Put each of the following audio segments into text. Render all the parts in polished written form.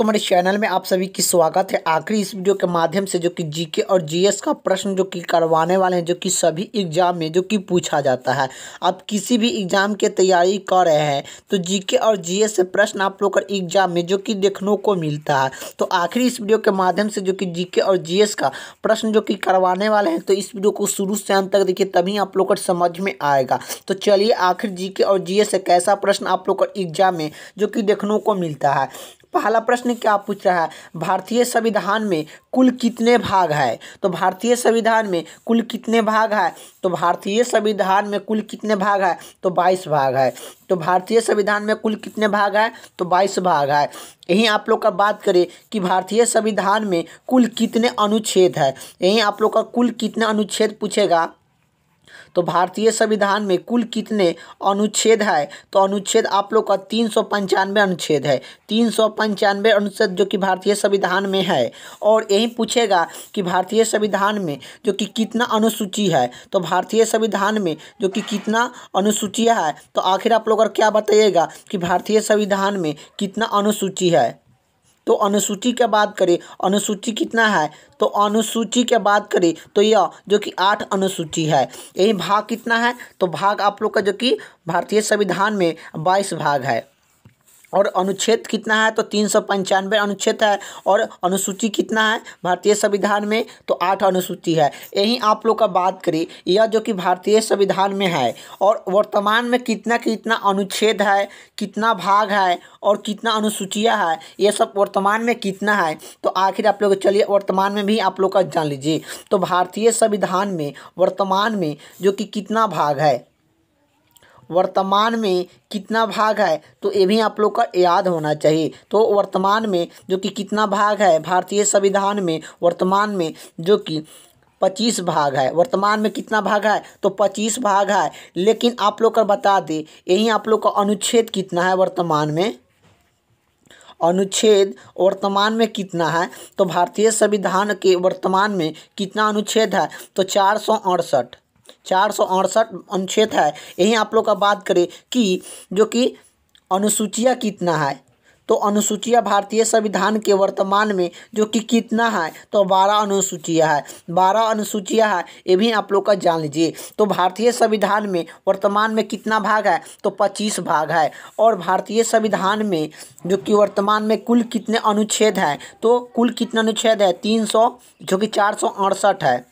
दोस्तों, हमारे चैनल में आप सभी की स्वागत है। आखिरी इस वीडियो के माध्यम से जो कि जीके और जीएस का प्रश्न जो कि करवाने वाले हैं, जो कि सभी एग्जाम में जो कि पूछा जाता है। आप किसी भी एग्जाम की तैयारी कर रहे हैं तो जीके और जीएस से प्रश्न आप लोग का एग्जाम में जो कि देखने को मिलता है। तो आखिरी इस वीडियो के माध्यम से जो कि जीके और जीएस का प्रश्न जो कि करवाने वाले हैं, तो इस वीडियो को शुरू से अंत तक देखिए, तभी आप लोग को समझ में आएगा। तो चलिए, आखिर जीके और जीएस से कैसा प्रश्न आप लोग का एग्जाम में जो कि देखने को मिलता है। पहला प्रश्न क्या पूछ रहा है, भारतीय संविधान में कुल कितने भाग है। तो भारतीय संविधान में कुल कितने भाग है, तो भारतीय संविधान में कुल कितने भाग है, तो 22 भाग है। तो भारतीय संविधान में कुल कितने भाग है, तो 22 भाग है। यहीं आप लोग का बात करें कि भारतीय संविधान में कुल कितने अनुच्छेद है, यहीं आप लोग का कुल कितने अनुच्छेद पूछेगा। तो भारतीय संविधान में कुल कितने अनुच्छेद है, तो अनुच्छेद आप लोग का 395 अनुच्छेद है। 395 अनुच्छेद जो कि भारतीय संविधान में है। और यही पूछेगा कि भारतीय संविधान में जो कि कितना अनुसूची है, तो भारतीय संविधान में जो कि कितना अनुसूचियाँ है, तो आखिर आप लोग क्या बताइएगा कि भारतीय संविधान में कितना अनुसूची है। तो अनुसूची की बात करें, अनुसूची कितना है, तो अनुसूची की बात करें तो यह जो कि 8 अनुसूची है। यही भाग कितना है, तो भाग आप लोग का जो कि भारतीय संविधान में 22 भाग है। और अनुच्छेद कितना है, तो 395 अनुच्छेद है। और अनुसूची कितना है भारतीय संविधान में, तो 8 अनुसूची है। यही आप लोग का बात करें, यह जो कि भारतीय संविधान में है और वर्तमान में कितना कितना अनुच्छेद है, कितना भाग है और कितना अनुसूचियाँ है, ये सब वर्तमान में कितना है। तो आखिर आप लोग चलिए वर्तमान में भी आप लोग का जान लीजिए। तो भारतीय संविधान में वर्तमान में जो कि कितना भाग है, वर्तमान में कितना भाग है, तो ये भी आप लोग का याद होना चाहिए। तो वर्तमान में जो कि कितना भाग है भारतीय संविधान में, वर्तमान में जो कि 25 भाग है। वर्तमान में कितना भाग है, तो 25 भाग है। लेकिन आप लोग का बता दें, यही आप लोग का अनुच्छेद कितना है वर्तमान में, अनुच्छेद वर्तमान में कितना है। तो भारतीय संविधान के वर्तमान में कितना अनुच्छेद है, तो 468 अनुच्छेद है। यही आप लोग का बात करें कि जो कि अनुसूचियाँ कितना है, तो अनुसूचियाँ भारतीय संविधान के वर्तमान में जो कि कितना है, तो 12 अनुसूचियाँ है। 12 अनुसूचियाँ है, ये भी आप लोग का जान लीजिए। तो भारतीय संविधान में वर्तमान में कितना भाग है, तो 25 भाग है। और भारतीय संविधान में जो कि वर्तमान में कुल कितने अनुच्छेद हैं, तो कुल कितने अनुच्छेद है, 300 जो कि 468 है।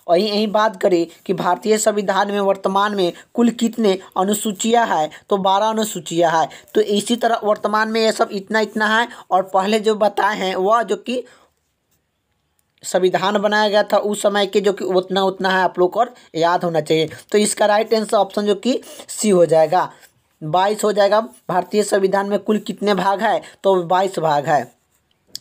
और यही बात करें कि भारतीय संविधान में वर्तमान में कुल कितने अनुसूचियाँ हैं, तो 12 अनुसूचियाँ हैं। तो इसी तरह वर्तमान में ये सब इतना इतना है। और पहले जो बताए हैं वह जो कि संविधान बनाया गया था उस समय के जो कि उतना उतना है, आप लोग को याद होना चाहिए। तो इसका राइट आंसर ऑप्शन जो कि सी हो जाएगा, 22 हो जाएगा। भारतीय संविधान में कुल कितने भाग है, तो 22 भाग है।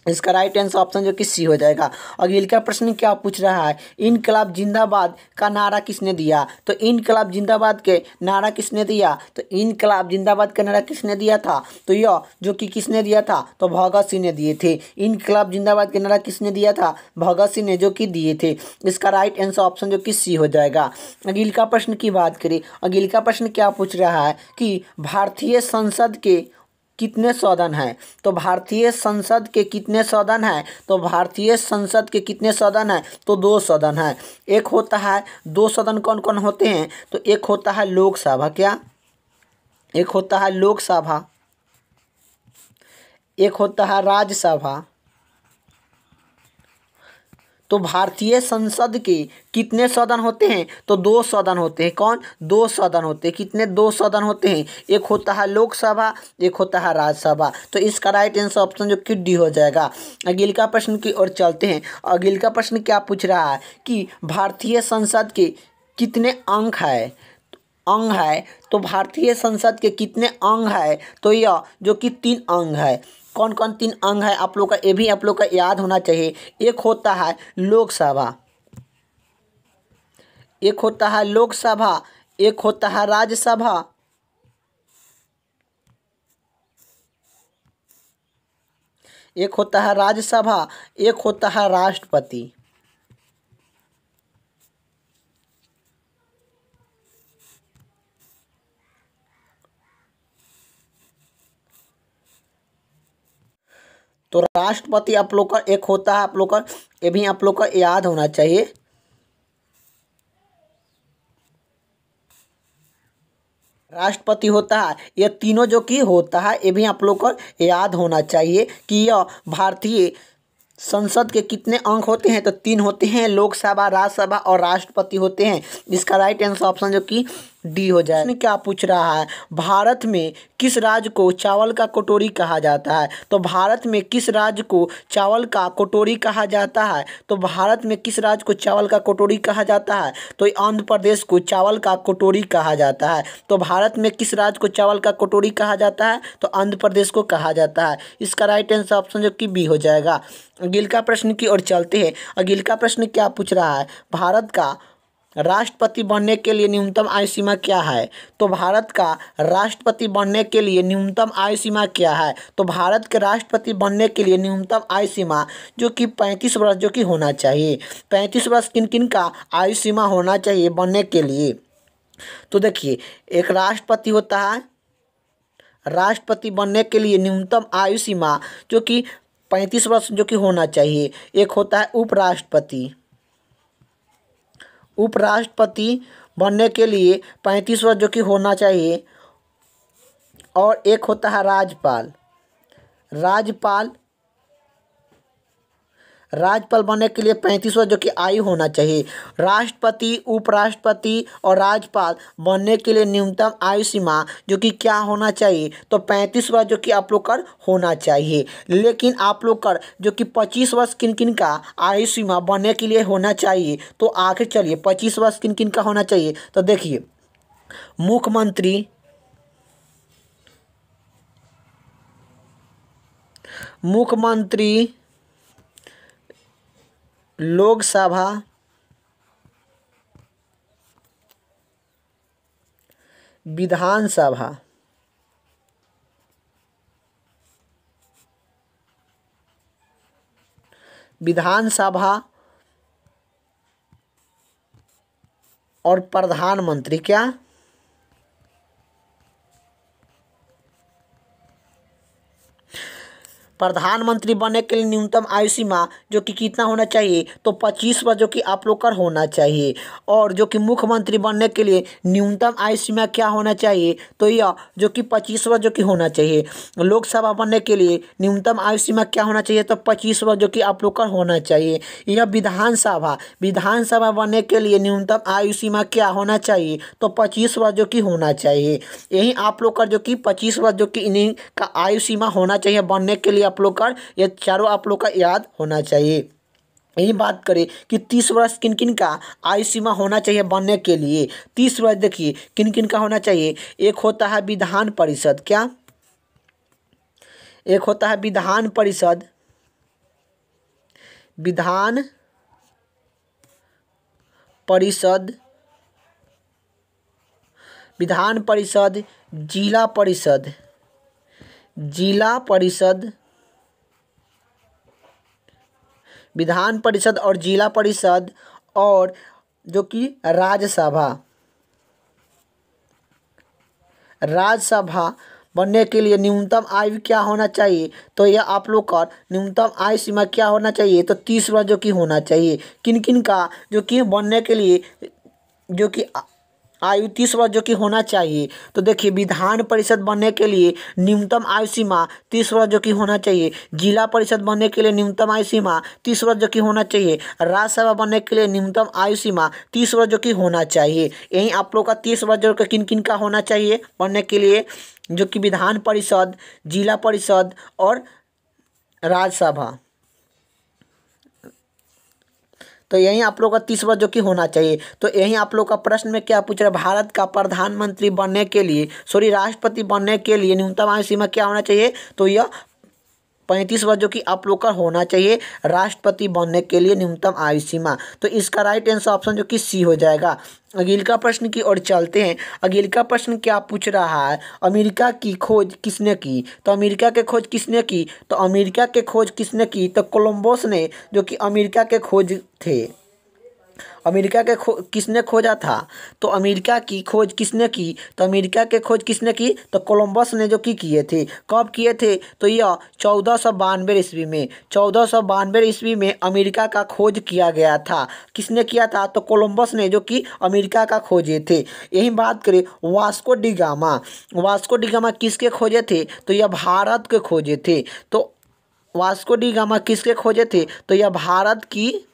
इसका राइट आंसर ऑप्शन जो कि सी हो जाएगा। अगले का प्रश्न क्या पूछ रहा है, इनकलाब जिंदाबाद का नारा किसने दिया। तो इनकलाब जिंदाबाद के नारा किसने दिया, तो इनकलाब जिंदाबाद का नारा किसने दिया था, तो यह जो कि किसने दिया था, तो भगत सिंह ने दिए थे। इनकलाब जिंदाबाद के नारा किसने दिया था, भगत सिंह ने जो कि दिए थे। इसका राइट आंसर ऑप्शन जो कि सी हो जाएगा। अगले का प्रश्न की बात करें, अगले का प्रश्न क्या पूछ रहा है कि भारतीय संसद के कितने सदन हैं। तो भारतीय संसद के कितने सदन हैं, तो भारतीय संसद के कितने सदन हैं, तो 2 सदन हैं। एक होता है, 2 सदन कौन कौन होते हैं, तो एक होता है लोकसभा, क्या, एक होता है लोकसभा, एक होता है राज्यसभा। तो भारतीय संसद के कितने सदन होते हैं, तो 2 सदन होते हैं। कौन, 2 सदन होते हैं। कितने, 2 सदन होते हैं। एक होता है लोकसभा, एक होता है राज्यसभा। तो इसका राइट आंसर ऑप्शन जो कि डी हो जाएगा। अगले का प्रश्न की ओर चलते हैं। अगले का प्रश्न क्या पूछ रहा है कि भारतीय संसद के कितने अंग है, अंग है। तो भारतीय संसद के कितने अंग है, तो यह जो कि 3 अंग है। कौन कौन 3 अंग है आप लोग का, ये भी आप लोग का याद होना चाहिए। एक होता है लोकसभा, एक होता है लोकसभा, एक होता है राज्यसभा, एक होता है राज्यसभा, एक होता है राष्ट्रपति। तो राष्ट्रपति आप लोग का एक होता है, आप लोग का ये भी आप लोग का याद होना चाहिए। राष्ट्रपति होता है, ये तीनों जो कि होता है ये भी आप लोग को याद होना चाहिए कि यह भारतीय संसद के कितने अंग होते हैं, तो 3 होते हैं, लोकसभा, राज्यसभा और राष्ट्रपति होते हैं। इसका राइट आंसर ऑप्शन जो कि डी हो जाए। क्या पूछ रहा है, भारत में किस राज्य को चावल का कटोरी कहा जाता है? तो भारत में किस राज्य को चावल का कटोरी कहा जाता है? तो भारत में किस राज्य को चावल का कटोरी कहा जाता है? तो आंध्र प्रदेश को चावल का कटोरी कहा जाता है। तो भारत में किस राज्य को चावल का कटोरी कहा जाता है? तो आंध्र प्रदेश को कहा जाता है। इसका राइट आंसर ऑप्शन जो कि बी हो जाएगा। अगले का प्रश्न की ओर चलते हैं। अगले का प्रश्न क्या पूछ रहा है, भारत का राष्ट्रपति बनने के लिए न्यूनतम आयु सीमा क्या है? तो भारत का राष्ट्रपति बनने के लिए न्यूनतम आयु सीमा क्या है? तो भारत के राष्ट्रपति बनने के लिए न्यूनतम आयु सीमा जो कि 35 वर्ष जो कि होना चाहिए। 35 वर्ष किन किन का आयु सीमा होना चाहिए बनने के लिए? तो देखिए, एक राष्ट्रपति होता है, राष्ट्रपति बनने के लिए न्यूनतम आयु सीमा जो कि 35 वर्ष जो कि होना चाहिए। एक होता है उपराष्ट्रपति, उपराष्ट्रपति बनने के लिए 35 वर्ष जो कि होना चाहिए। और एक होता है राज्यपाल, राज्यपाल राज्यपाल बनने के लिए 35 वर्ष जो कि आयु होना चाहिए। राष्ट्रपति, उपराष्ट्रपति और राज्यपाल बनने के लिए न्यूनतम आयु सीमा जो कि क्या होना चाहिए? तो 35 वर्ष जो कि आप लोग का होना चाहिए। लेकिन आप लोग का जो कि 25 वर्ष किन किन का आयु सीमा बनने के लिए होना चाहिए? तो आखिर चलिए 25 वर्ष किन किन का होना चाहिए? तो देखिए, मुख्यमंत्री, मुख्यमंत्री, लोकसभा, विधानसभा, विधानसभा और प्रधानमंत्री। क्या? प्रधानमंत्री बनने के लिए न्यूनतम आयु सीमा जो कि कितना होना चाहिए? तो 25 वर्ष जो कि आप लोग का होना चाहिए। और जो कि मुख्यमंत्री बनने के लिए न्यूनतम आयु सीमा क्या होना चाहिए? तो यह जो कि 25 वर्ष जो कि होना चाहिए। लोकसभा बनने के लिए न्यूनतम आयु सीमा क्या होना चाहिए? तो 25 वर्ष जो कि आप लोग का होना चाहिए। यह विधानसभा, विधानसभा बनने के लिए न्यूनतम आयु सीमा क्या होना चाहिए? तो 25 वर्ष जो कि होना चाहिए। यही आप लोग का जो कि 25 वर्ष जो कि इन्हीं का आयु सीमा होना चाहिए बनने के लिए। आप लोग का ये चारों आप लोग का याद होना चाहिए। यही बात करें कि 30 वर्ष किन किन का आयु सीमा होना चाहिए बनने के लिए। 30 वर्ष देखिए किन किन का होना चाहिए। एक होता है विधान परिषद। क्या? एक होता है विधान परिषद, विधान परिषद, विधान परिषद, जिला परिषद, जिला परिषद, विधान परिषद और जिला परिषद, और जो कि राज्यसभा, राज्यसभा बनने के लिए न्यूनतम आयु क्या होना चाहिए? तो यह आप लोग का न्यूनतम आयु सीमा क्या होना चाहिए? तो 30 वर्ष जो कि होना चाहिए। किन किन का जो कि बनने के लिए जो कि आयु 30 वर्ष जो कि होना चाहिए? तो देखिए, विधान परिषद बनने के लिए न्यूनतम आयु सीमा 30 वर्ष जो कि होना चाहिए। जिला परिषद बनने के लिए न्यूनतम आयु सीमा 30 वर्ष जो कि होना चाहिए। राज्यसभा बनने के लिए न्यूनतम आयु सीमा 30 वर्ष जो कि होना चाहिए। यही आप लोग का 30 वर्ष जो कि किन किन का होना चाहिए बनने के लिए? जो कि विधान परिषद, जिला परिषद और राज्यसभा। तो यही आप लोग का 30 वर्ष जो कि होना चाहिए। तो यही आप लोग का प्रश्न में क्या पूछ रहा है, भारत का प्रधानमंत्री बनने के लिए, राष्ट्रपति बनने के लिए न्यूनतम आयु सीमा क्या होना चाहिए? तो यह 35 वर्ष जो कि आप लोग का होना चाहिए राष्ट्रपति बनने के लिए न्यूनतम आयु सीमा। तो इसका राइट आंसर ऑप्शन जो कि सी हो जाएगा। अगले का प्रश्न की ओर चलते हैं। अगले का प्रश्न क्या पूछ रहा है, अमेरिका की खोज किसने की? तो अमेरिका के खोज किसने की? तो अमेरिका के खोज किसने की? तो कोलंबस ने जो कि अमेरिका के खोज थे। अमेरिका के किसने खोजा था? तो अमेरिका की खोज किसने की? तो अमेरिका के खोज किसने की? तो कोलंबस ने जो कि किए थे। कब किए थे? तो यह 1492 ईस्वी में, 1492 ईस्वी में अमेरिका का खोज किया गया था। किसने किया था? तो कोलंबस ने जो कि अमेरिका का खोजे थे। यही बात करें Vasco D gamma, Vasco D gamma किसके खोजे थे? तो यह भारत के खोजे थे। तो वास्को डी गामा किसके खोजे थे? तो यह भारत की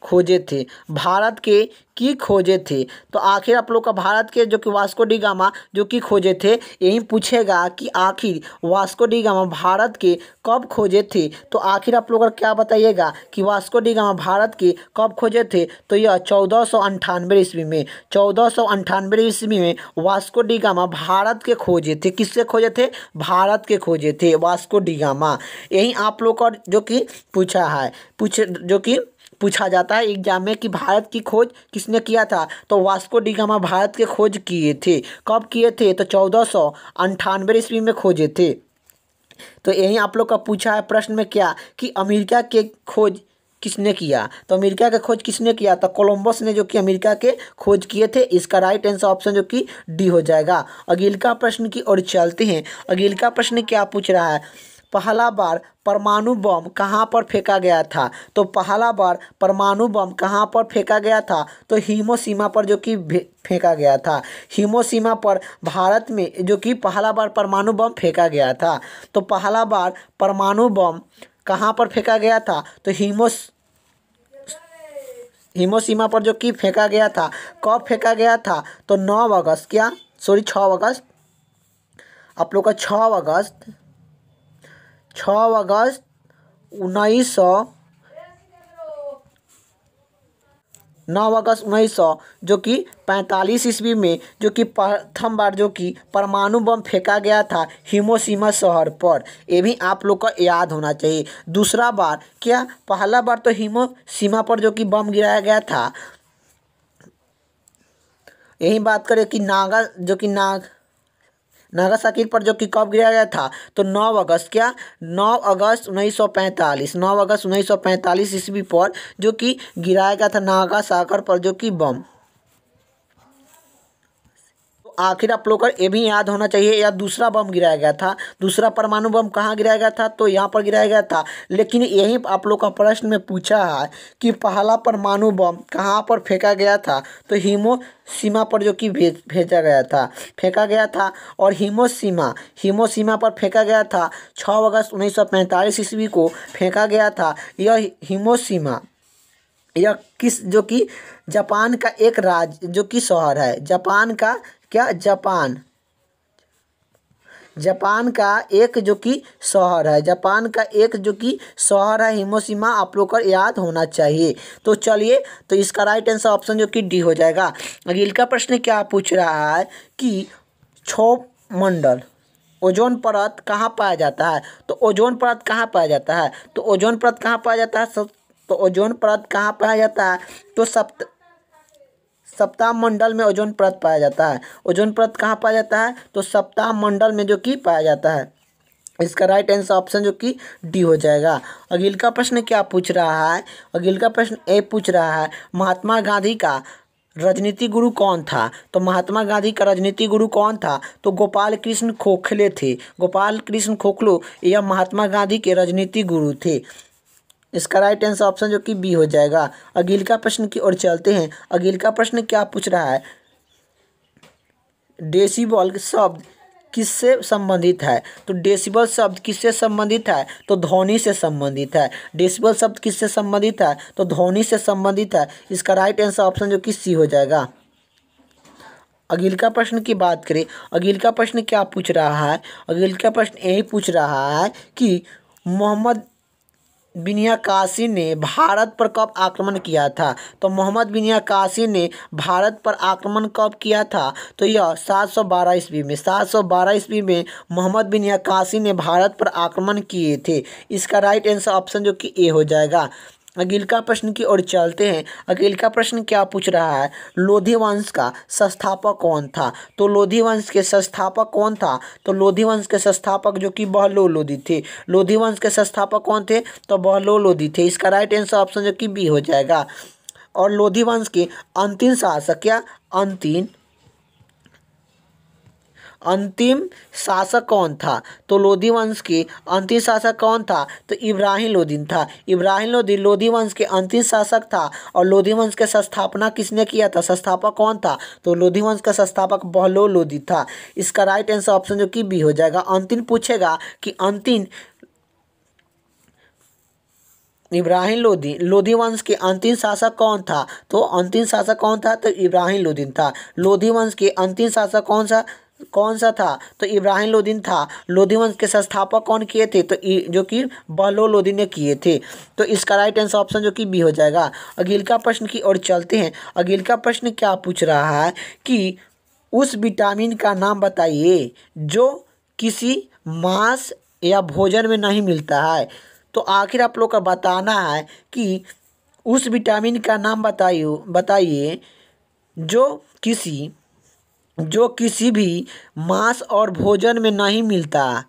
खोजे थे, भारत के की खोजे थे। तो आखिर आप लोग का भारत के जो कि वास्को डी गामा जो कि खोजे थे, यही पूछेगा कि आखिर वास्को डी गामा भारत के कब खोजे थे। तो आखिर आप लोग क्या बताइएगा कि वास्को डी गामा भारत के कब खोजे थे? तो यह 1498 ईस्वी में, 1498 ईस्वी में वास्को डी गामा भारत के खोजे थे। किससे खोजे थे? भारत के खोजे थे वास्को डी गामा। यही आप लोग का जो कि पूछा है, जो कि पूछा जाता है एग्जाम में कि भारत की खोज किसने किया था? तो वास्को डी गामा भारत के खोज किए थे। कब किए थे? तो 1498 ईस्वी में खोजे थे। तो यही आप लोग का पूछा है प्रश्न में क्या कि अमेरिका के खोज किसने किया? तो अमेरिका का खोज किसने किया? तो कोलंबस ने जो कि अमेरिका के खोज किए थे। इसका राइट आंसर ऑप्शन जो कि डी हो जाएगा। अगला प्रश्न की ओर चलते हैं। अगला प्रश्न क्या पूछ रहा है? पहला बार परमाणु बम कहाँ पर फेंका गया था? तो पहला बार परमाणु बम कहाँ पर फेंका गया था? तो हिरोशिमा पर जो कि फेंका गया था। हिरोशिमा पर भारत में जो कि पहला बार परमाणु बम फेंका गया था। तो पहला बार परमाणु बम कहाँ पर फेंका गया था? तो हिरोशिमा पर जो कि फेंका गया था। कब फेंका गया था? तो 9 अगस्त 6 अगस्त, आप लोग का 6 अगस्त 1900 जो कि 45 ईस्वी में जो कि प्रथम बार जो कि परमाणु बम फेंका गया था हिरोशिमा शहर पर। ये भी आप लोग का याद होना चाहिए। दूसरा बार क्या? पहला बार तो हिरोशिमा पर जो कि बम गिराया गया था। यही बात करें कि नागासाकी पर जो कि कब गिराया गया था? तो 9 अगस्त 1945, 9 अगस्त 1945 ईस्वी पर जो कि गिराया गया था नागासाकी पर जो कि बम। तो आखिर आप लोग को ये भी याद होना चाहिए, या दूसरा बम गिराया गया था। दूसरा परमाणु बम कहाँ गिराया गया था? तो यहाँ पर गिराया गया था। लेकिन यही आप लोग का प्रश्न में पूछा है कि पहला परमाणु बम कहाँ पर फेंका गया था? तो हिरोशिमा पर जो कि फेंका गया था। और हिरोशिमा पर फेंका गया था 6 अगस्त 1945 ईस्वी को फेंका गया था। यह हिरोशिमा यह जो कि जापान का एक राज्य जो कि शहर है। जापान का एक जो कि शहर है। हिरोशिमा आप लोग को याद होना चाहिए। तो चलिए, तो इसका राइट आंसर ऑप्शन जो कि डी हो जाएगा। अगला प्रश्न क्या पूछ रहा है कि क्षोभ मंडल ओजोन परत कहाँ पाया जाता है? तो ओजोन परत कहाँ पाया जाता है? तो ओजोन परत कहाँ पाया जाता है? तो ओजोन परत कहाँ पाया जाता है? तो सप्ताह मंडल में ओजोन परत पाया जाता है। ओजोन परत कहाँ पाया जाता है? तो सप्ताह मंडल में जो कि पाया जाता है। इसका राइट आंसर ऑप्शन जो कि डी हो जाएगा। अगला प्रश्न क्या पूछ रहा है? अगला प्रश्न ए पूछ रहा है महात्मा गांधी का राजनीति गुरु कौन था? तो महात्मा गांधी का राजनीति गुरु कौन था? तो गोपाल कृष्ण गोखले थे। गोपाल कृष्ण गोखले यह महात्मा गांधी के राजनीति गुरु थे। इसका राइट आंसर ऑप्शन जो कि बी हो जाएगा। अगला प्रश्न की ओर चलते हैं। अगला प्रश्न क्या पूछ रहा है? डेसिबल शब्द किससे संबंधित है? तो डेसिबल शब्द किससे संबंधित है? तो ध्वनि से संबंधित है। डेसिबल शब्द किससे संबंधित है? तो ध्वनि से संबंधित है। इसका राइट आंसर ऑप्शन जो कि सी हो जाएगा। अगला प्रश्न की बात करें। अगला प्रश्न क्या पूछ रहा है? अगला प्रश्न यही पूछ रहा है कि मोहम्मद बिन कासिम ने भारत पर कब आक्रमण किया था? तो मोहम्मद बिन कासिम ने भारत पर आक्रमण कब किया था? तो यह 712 ईस्वी में, 712 ईस्वी में मोहम्मद बिन कासिम ने भारत पर आक्रमण किए थे। इसका राइट आंसर ऑप्शन जो कि ए हो जाएगा। अगला प्रश्न की ओर चलते हैं। अगला प्रश्न क्या पूछ रहा है, लोधी वंश का संस्थापक कौन था। तो लोधी वंश के संस्थापक कौन था, तो लोधी वंश के संस्थापक जो कि बहलोल लोधी थे। लोधी वंश के संस्थापक कौन थे, तो बहलोल लोधी थे। इसका राइट आंसर ऑप्शन जो कि बी हो जाएगा। और लोधी वंश के अंतिम शासक, क्या अंतिम शासक कौन था, तो लोधी वंश के अंतिम शासक कौन था, तो इब्राहिम लोदी था। इब्राहिम लोदी लोधी वंश के अंतिम शासक था। और लोधी वंश के संस्थापना किसने किया था, संस्थापक कौन था, तो लोधी वंश का संस्थापक बहलोल लोदी था। इसका राइट आंसर ऑप्शन जो कि बी हो जाएगा। अंतिम पूछेगा कि अंतिम इब्राहिम लोधी वंश के अंतिम शासक कौन था, तो अंतिम शासक कौन था, तो इब्राहिम लोदी था। लोधी वंश के अंतिम शासक कौन सा था, तो इब्राहिम लोदी था। लोधी वंश के संस्थापक कौन किए थे, तो जो कि बहलोल लोदी ने किए थे। तो इसका राइट आंसर ऑप्शन जो कि बी हो जाएगा। अगला प्रश्न की ओर चलते हैं। अगला प्रश्न क्या पूछ रहा है कि उस विटामिन का नाम बताइए जो किसी मांस या भोजन में नहीं मिलता है। तो आखिर आप लोग का बताना है कि उस विटामिन का नाम बताइए जो किसी भी मांस और भोजन में नहीं मिलता।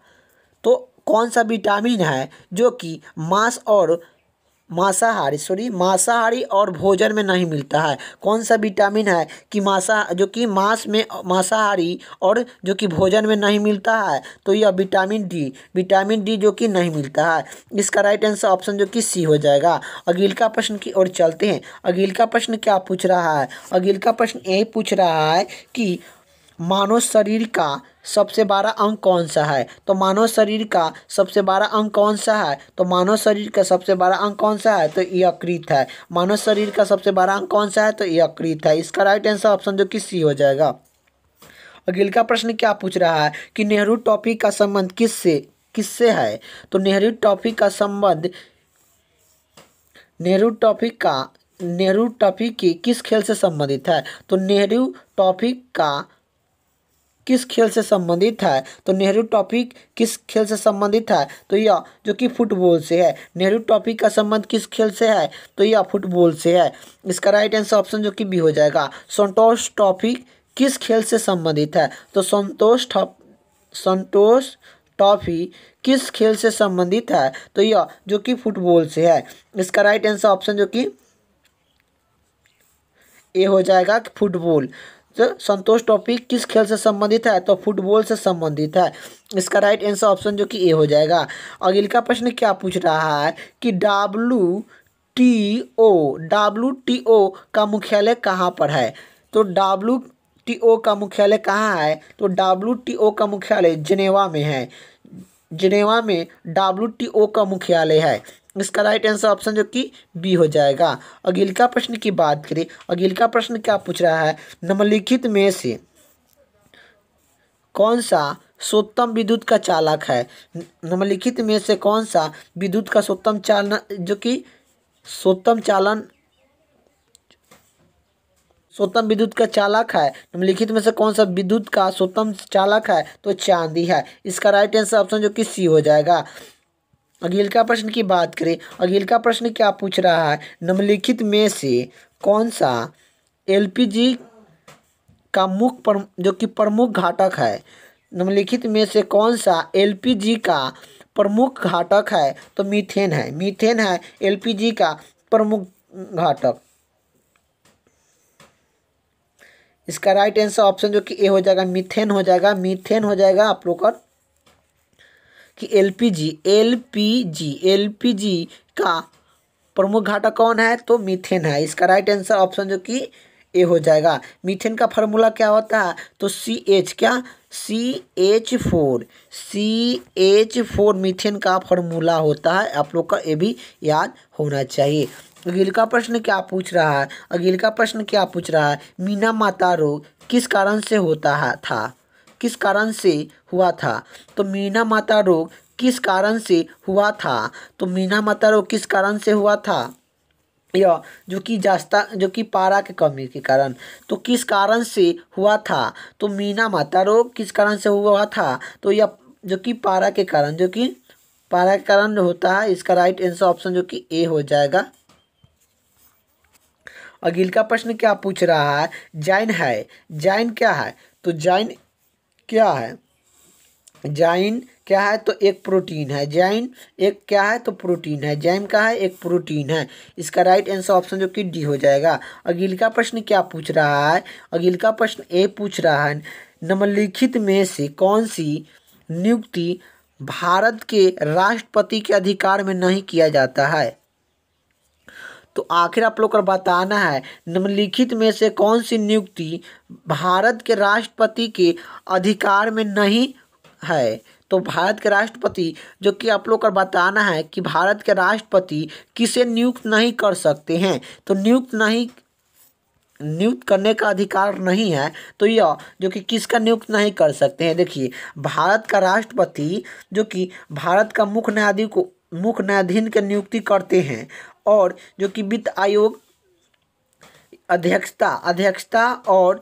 तो कौन सा विटामिन है जो कि मांसाहारी और भोजन में नहीं मिलता है। कौन सा विटामिन है कि मांसाहारी और जो कि भोजन में नहीं मिलता है, तो यह विटामिन डी जो कि नहीं मिलता है। इसका राइट आंसर ऑप्शन जो कि सी हो जाएगा। अगला प्रश्न की ओर चलते हैं। अगला प्रश्न क्या पूछ रहा है, अगला प्रश्न यही पूछ रहा है कि मानव शरीर का सबसे बड़ा अंग कौन सा है। तो मानव शरीर का सबसे बड़ा अंग कौन सा है, तो मानव शरीर का सबसे बड़ा अंग कौन सा है, तो यकृत है। मानव शरीर का सबसे बड़ा अंग कौन सा है, तो यकृत है। इसका राइट आंसर ऑप्शन जो कि सी हो जाएगा। अगला प्रश्न क्या पूछ रहा है कि नेहरू टॉपिक का संबंध किससे है। तो नेहरू टॉपिक की किस खेल से संबंधित है। तो नेहरू टॉपिक का किस खेल से संबंधित है, तो नेहरू टॉपिक किस खेल से संबंधित है, तो यह जो कि फुटबॉल से है। नेहरू टॉपिक का संबंध किस खेल से है, तो यह फुटबॉल से है। इसका राइट आंसर ऑप्शन जो कि बी हो जाएगा। संतोष टॉपिक किस खेल से संबंधित है, तो संतोष ट्रॉफी किस खेल से संबंधित है, तो यह जो कि फुटबॉल से है। इसका राइट आंसर ऑप्शन जो कि ए हो जाएगा कि फुटबॉल। तो संतोष ट्रॉफी किस खेल से संबंधित है, तो फुटबॉल से संबंधित है। इसका राइट आंसर ऑप्शन जो कि ए हो जाएगा। अगला प्रश्न क्या पूछ रहा है कि WTO का मुख्यालय कहाँ पर है। तो WTO का मुख्यालय कहाँ है, तो WTO का मुख्यालय जिनेवा में है। जिनेवा में WTO का मुख्यालय है। इसका राइट आंसर ऑप्शन जो कि बी हो जाएगा। अगला प्रश्न की बात करें। अगला प्रश्न क्या पूछ रहा है, निम्नलिखित में से कौन सा सर्वोत्तम विद्युत का चालक है। निम्नलिखित में से कौन सा विद्युत का सर्वोत्तम विद्युत का चालक है। निम्नलिखित में से कौन सा विद्युत का सर्वोत्तम चालक है, तो चांदी है। इसका राइट आंसर ऑप्शन जो कि सी हो जाएगा। अगला प्रश्न की बात करें। अगला प्रश्न क्या पूछ रहा है, निम्नलिखित में से कौन सा LPG का जो कि प्रमुख घटक है। निम्नलिखित में से कौन सा LPG का प्रमुख घटक है, तो मीथेन है LPG का प्रमुख घटक। इसका राइट आंसर ऑप्शन जो कि ए हो जाएगा, मीथेन हो जाएगा आप लोग का कि LPG का प्रमुख घटक कौन है, तो मीथेन है। इसका राइट आंसर ऑप्शन जो कि ए हो जाएगा। मीथेन का फार्मूला क्या होता है, तो CH4 मीथेन का फार्मूला होता है। आप लोग का ये भी याद होना चाहिए। अगला प्रश्न क्या पूछ रहा है, मीना माता रोग किस कारण से हुआ था। तो मीना माता रोग किस कारण से हुआ था, यह जो कि पारा के कमी के कारण। तो किस कारण से हुआ था, तो मीना माता रोग किस कारण से हुआ था, तो यह जो कि पारा के कारण होता है। इसका राइट आंसर ऑप्शन जो कि ए हो जाएगा। अगले का प्रश्न क्या पूछ रहा है, जाइन है, जाइन क्या है, तो जाइन क्या है, जाइन क्या है, तो एक प्रोटीन है, जाइन एक क्या है, तो प्रोटीन है, जाइन का है, एक प्रोटीन है। इसका राइट आंसर ऑप्शन जो कि डी हो जाएगा। अगले का प्रश्न क्या पूछ रहा है, अगले का प्रश्न ए पूछ रहा है, निम्नलिखित में से कौन सी नियुक्ति भारत के राष्ट्रपति के अधिकार में नहीं किया जाता है। तो आखिर आप लोग को बताना है निम्नलिखित में से कौन सी नियुक्ति भारत के राष्ट्रपति के अधिकार में नहीं है। तो भारत के राष्ट्रपति जो कि आप लोग को बताना है कि भारत के राष्ट्रपति किसे नियुक्त नहीं कर सकते हैं। तो नियुक्त करने का अधिकार नहीं है, तो यह जो कि किसका नियुक्त नहीं कर सकते हैं। देखिए, भारत का राष्ट्रपति जो कि भारत का मुख्य न्यायाधीश की नियुक्ति करते हैं और जो कि वित्त आयोग अध्यक्षता और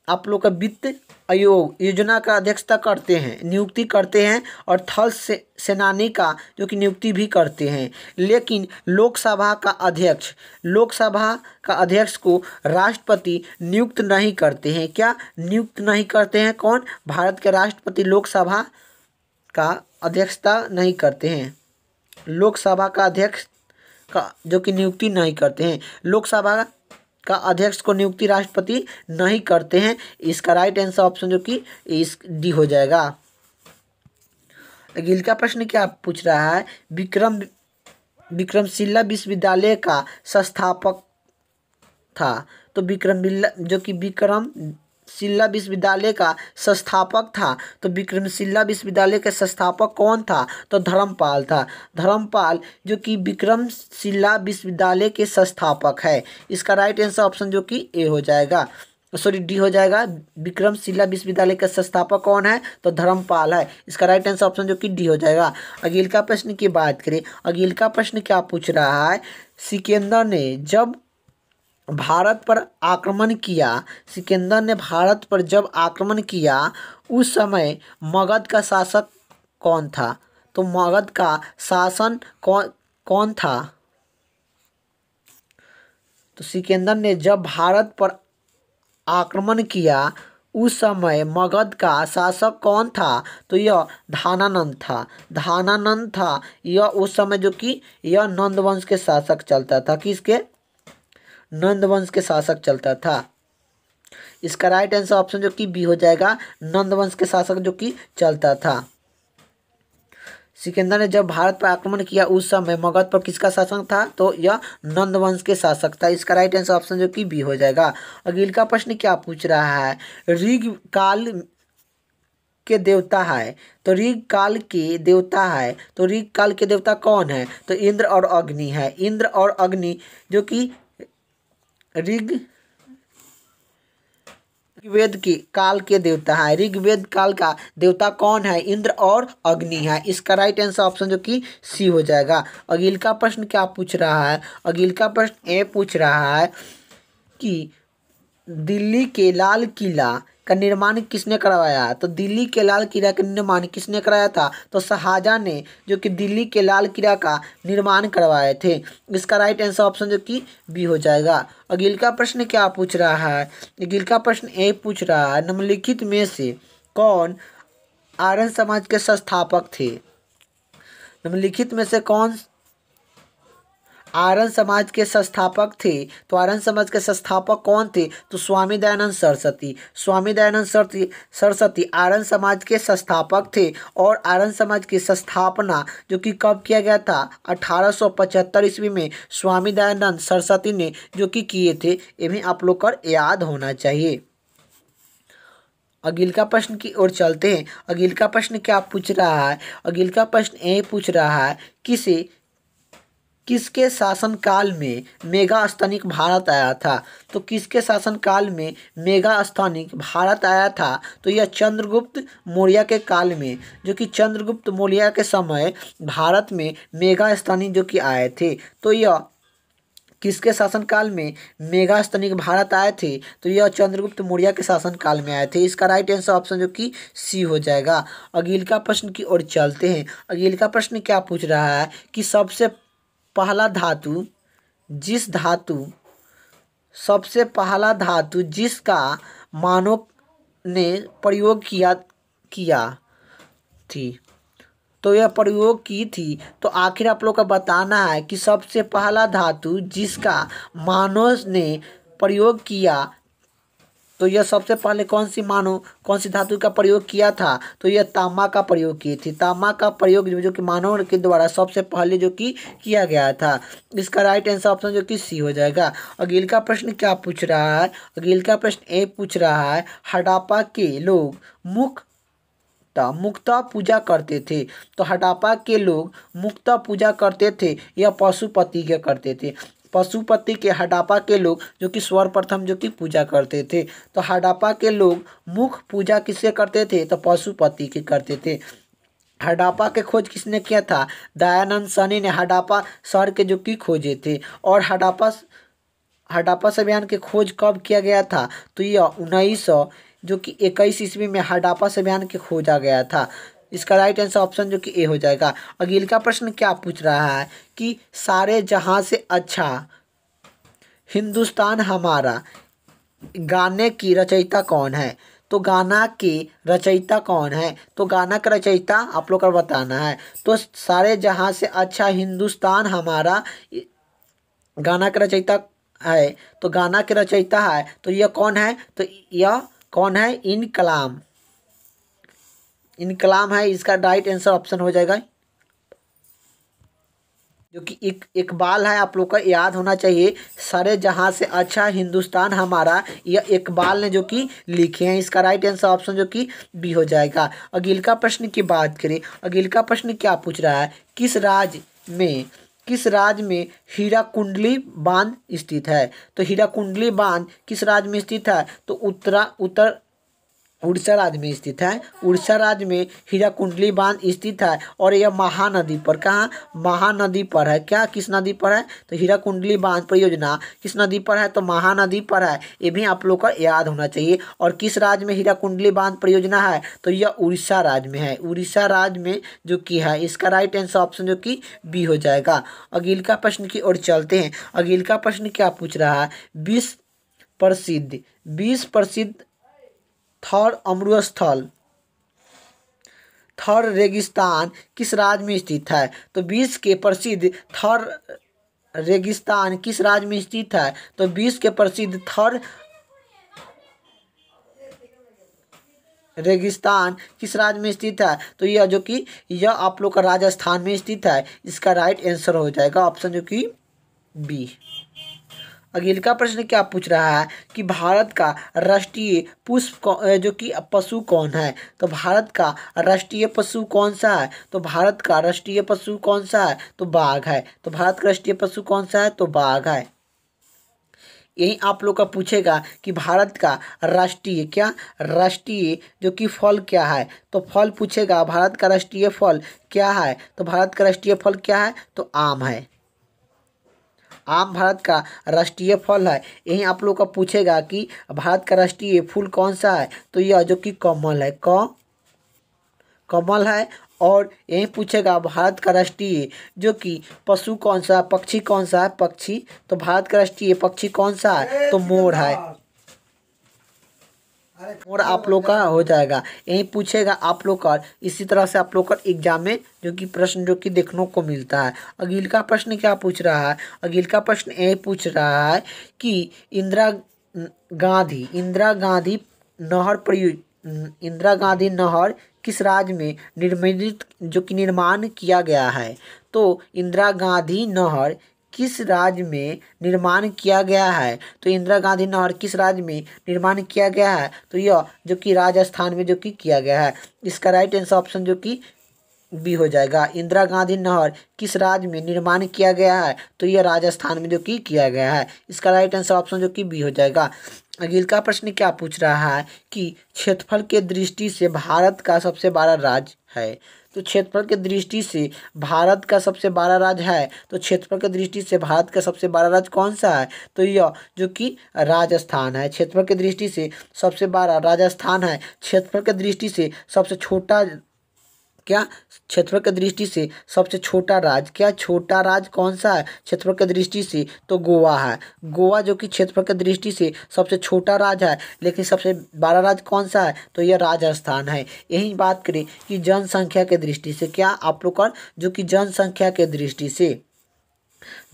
आप लोग का वित्त आयोग योजना का अध्यक्षता करते हैं, नियुक्ति करते हैं और थल सेनानी का जो कि नियुक्ति भी करते हैं। लेकिन लोकसभा का अध्यक्ष को राष्ट्रपति नियुक्त नहीं करते हैं। क्या नियुक्त नहीं करते हैं? कौन? भारत के राष्ट्रपति लोकसभा का अध्यक्षता नहीं करते हैं, लोकसभा का अध्यक्ष का जो कि नियुक्ति नहीं करते हैं, लोकसभा का अध्यक्ष को नियुक्ति राष्ट्रपति नहीं करते हैं। इसका राइट आंसर ऑप्शन जो कि इस डी हो जाएगा। अगले का प्रश्न क्या पूछ रहा है, विक्रमशिला विश्वविद्यालय का संस्थापक था। तो विक्रमशिला विश्वविद्यालय का संस्थापक था। तो विक्रमशिला विश्वविद्यालय के संस्थापक कौन था? तो धर्मपाल था। धर्मपाल जो कि विक्रमशिला विश्वविद्यालय के संस्थापक है। इसका राइट आंसर ऑप्शन जो कि ए हो जाएगा, सॉरी डी हो जाएगा। विक्रमशिला विश्वविद्यालय का संस्थापक कौन है? तो धर्मपाल है। इसका राइट आंसर ऑप्शन जो कि डी हो जाएगा। अगले का प्रश्न की बात करें, अगले का प्रश्न क्या पूछ रहा है, सिकंदर ने जब भारत पर आक्रमण किया उस समय मगध का शासक कौन था। तो मगध का शासन कौन था। तो सिकंदर ने जब भारत पर आक्रमण किया उस समय मगध का शासक कौन था। तो यह धानानंद था। यह उस समय जो कि यह नंद वंश के शासक चलता था। किसके? नंद वंश के शासक चलता था। इसका राइट आंसर ऑप्शन जो कि बी हो जाएगा, नंद वंश के शासक जो कि चलता था। सिकंदर ने जब भारत पर आक्रमण किया उस समय मगध पर किसका शासन था। तो यह नंद वंश के शासक था। इसका राइट आंसर ऑप्शन जो कि बी हो जाएगा। अगले का प्रश्न क्या पूछ रहा है, ऋग काल के देवता है। तो ऋग काल के देवता कौन है। तो इंद्र और अग्नि है। इंद्र और अग्नि जो कि ऋग्वेद के काल के देवता है। ऋग्वेद काल का देवता कौन है? इंद्र और अग्नि है। इसका राइट आंसर ऑप्शन जो कि सी हो जाएगा। अगले का प्रश्न क्या पूछ रहा है, अगले का प्रश्न ए पूछ रहा है कि दिल्ली के लाल किला का निर्माण किसने करवाया। तो दिल्ली के लाल किला का निर्माण किसने कराया था। तो शाहजहां ने जो कि दिल्ली के लाल किला का निर्माण करवाए थे। इसका राइट आंसर ऑप्शन जो कि बी हो जाएगा। अगले का प्रश्न क्या पूछ रहा है, अगले का प्रश्न ए पूछ रहा है, निम्नलिखित में से कौन आर्य समाज के संस्थापक थे। निम्नलिखित में से कौन आर्य समाज के संस्थापक थे। तो आर्य समाज के संस्थापक कौन थे। तो स्वामी दयानंद सरस्वती आर्य समाज के संस्थापक थे। और आर्य समाज की स्थापना जो कि कब किया गया था, 1875 ईस्वी में स्वामी दयानंद सरस्वती ने जो कि किए थे। ये भी आप लोग को याद होना चाहिए। अगले का प्रश्न की ओर चलते हैं। अगले का प्रश्न क्या पूछ रहा है, अगले का प्रश्न ए पूछ रहा है, किसके शासनकाल में मेगा स्तनिक भारत आया था। तो किसके शासनकाल में मेगा स्तनिक भारत आया था। तो यह चंद्रगुप्त मौर्य के काल में, जो कि चंद्रगुप्त मौर्य के समय भारत में मेगा स्तनिक जो कि आए थे। तो यह किसके शासनकाल में मेगा स्तनिक भारत आए थे। तो यह चंद्रगुप्त मौर्य के शासनकाल में आए थे। इसका राइट आंसर ऑप्शन जो कि सी हो जाएगा। अगले का प्रश्न की ओर चलते हैं। अगले का प्रश्न क्या पूछ रहा है कि सबसे पहला धातु, जिस धातु सबसे पहला धातु जिसका मानव ने प्रयोग किया थी। तो यह प्रयोग की थी। तो आखिर आप लोग का बताना है कि सबसे पहला धातु जिसका मानव ने प्रयोग किया, तो यह सबसे पहले कौन सी धातु का प्रयोग किया था? तो यह तांबा का प्रयोग की थी। तांबा का प्रयोग जो कि मानव के द्वारा सबसे पहले जो कि किया गया था। इसका राइट आंसर ऑप्शन जो कि सी हो जाएगा। अगले का प्रश्न क्या पूछ रहा है? अगले का प्रश्न ए पूछ रहा है, हड़प्पा के लोग मुक्ता पूजा करते थे। तो हड़प्पा के लोग मुक्ता पूजा करते थे या पशुपति के करते थे? पशुपति के हड़प्पा के लोग जो कि सर्वप्रथम जो कि पूजा करते थे। तो हड़प्पा के लोग मुख्य पूजा किससे करते थे? तो पशुपति के करते थे। हड़प्पा के खोज किसने किया था? दयानंद साहनी ने हड़प्पा शहर के जो कि खोजे थे। और हड़प्पा अभियान के खोज कब किया गया था? तो यह 1921 ईस्वी में हड़प्पा अभियान के खोजा गया था। इसका राइट आंसर ऑप्शन जो कि ए हो जाएगा। अगले का प्रश्न क्या पूछ रहा है कि सारे जहां से अच्छा हिंदुस्तान हमारा गाने की रचयिता कौन है? तो गाना के रचयिता कौन है? तो गाना का रचयिता आप लोग को बताना है। तो सारे जहां से अच्छा हिंदुस्तान हमारा गाना का रचयिता है। तो गाना के रचयिता है तो यह कौन है? तो यह कौन है? इनकलाम है। इसका राइट आंसर ऑप्शन हो जाएगा जो कि इकबाल है। आप लोग का याद होना चाहिए, सारे जहां से अच्छा हिंदुस्तान हमारा, यह इकबाल ने जो कि लिखे हैं। इसका राइट आंसर ऑप्शन जो कि बी हो जाएगा। अगले का प्रश्न की बात करें, अगले का प्रश्न क्या पूछ रहा है, किस राज्य में हीराकुंडली बांध स्थित है? तो हीराकुंडली बांध किस राज्य में स्थित है? तो उत्तर उड़ीसा राज्य में स्थित है। उड़ीसा राज्य में हीराकुंडली बांध स्थित है। और यह महानदी पर, कहाँ? महानदी पर है। क्या किस नदी पर है? तो हीराकुंडली बांध परियोजना किस नदी पर है? तो महानदी पर है। ये भी आप लोग को याद होना चाहिए। और किस राज्य में हीराकुंडली बांध परियोजना है? तो यह उड़ीसा राज्य में है। उड़ीसा राज्य में जो कि है। इसका राइट आंसर ऑप्शन जो कि बी हो जाएगा। अगले का प्रश्न की ओर चलते हैं। अगले का प्रश्न क्या पूछ रहा है, 20 प्रसिद्ध थर अमृतस्थल, थर रेगिस्तान किस राज्य में स्थित है? तो 20 के प्रसिद्ध थर रेगिस्तान किस राज्य में स्थित है? तो 20 के प्रसिद्ध थर रेगिस्तान किस राज्य में स्थित है? तो यह आप लोग का राजस्थान में स्थित है। इसका राइट आंसर हो जाएगा ऑप्शन जो कि बी। अगले का प्रश्न क्या पूछ रहा है कि भारत का राष्ट्रीय जो कि पशु कौन है? तो भारत का राष्ट्रीय पशु कौन सा है? तो भारत का राष्ट्रीय पशु कौन सा है? तो बाघ है। तो भारत का राष्ट्रीय पशु कौन सा है? तो बाघ है। यही आप लोग का पूछेगा कि भारत का राष्ट्रीय जो कि फल क्या है? तो फल पूछेगा, भारत का राष्ट्रीय फल क्या है? तो भारत का राष्ट्रीय फल क्या है? तो आम है। आम भारत का राष्ट्रीय फल है। यही आप लोग का पूछेगा कि भारत का राष्ट्रीय फूल कौन सा है? तो यह जो कि कमल है, कमल है। और यही पूछेगा भारत का राष्ट्रीय जो कि पशु कौन सा, पक्षी कौन सा है? पक्षी। तो भारत का राष्ट्रीय पक्षी कौन सा है? तो मोर है। मोर आप लोग का हो जाएगा। यही पूछेगा आप लोग का। इसी तरह से आप लोग का एग्जाम में जो कि प्रश्न जो कि देखने को मिलता है। अगले का प्रश्न क्या पूछ रहा है? अगले का प्रश्न ये पूछ रहा है कि इंदिरा गांधी नहर किस राज्य में निर्माण किया गया है? तो इंदिरा गांधी नहर किस राज्य में निर्माण किया गया है? तो इंदिरा गांधी नहर किस राज्य में निर्माण किया गया है? तो यह जो कि राजस्थान में जो कि किया गया है। इसका राइट आंसर ऑप्शन जो कि बी हो जाएगा। इंदिरा गांधी नहर किस राज्य में निर्माण किया गया है? तो यह राजस्थान में जो कि किया गया है। इसका राइट आंसर ऑप्शन जो कि बी हो जाएगा। अगले का प्रश्न क्या पूछ रहा है कि क्षेत्रफल के दृष्टि से भारत का सबसे बड़ा राज्य है? तो क्षेत्रफल के दृष्टि से भारत का सबसे बड़ा राज्य है। तो क्षेत्रफल के दृष्टि से भारत का सबसे बड़ा राज्य कौन सा है? तो यह जो कि राजस्थान है। क्षेत्रफल के दृष्टि से सबसे बड़ा राजस्थान है। क्षेत्रफल के दृष्टि से सबसे छोटा क्या क्षेत्रफल की दृष्टि से सबसे छोटा राज्य, क्या छोटा राज्य कौन सा है क्षेत्रफल की दृष्टि से? तो गोवा है। गोवा जो कि क्षेत्रफल की दृष्टि से सबसे छोटा राज्य है, लेकिन सबसे बड़ा राज्य कौन सा है? तो यह राजस्थान है। यही बात करें कि जनसंख्या के दृष्टि से, क्या आप लोग का जो कि जनसंख्या के दृष्टि से,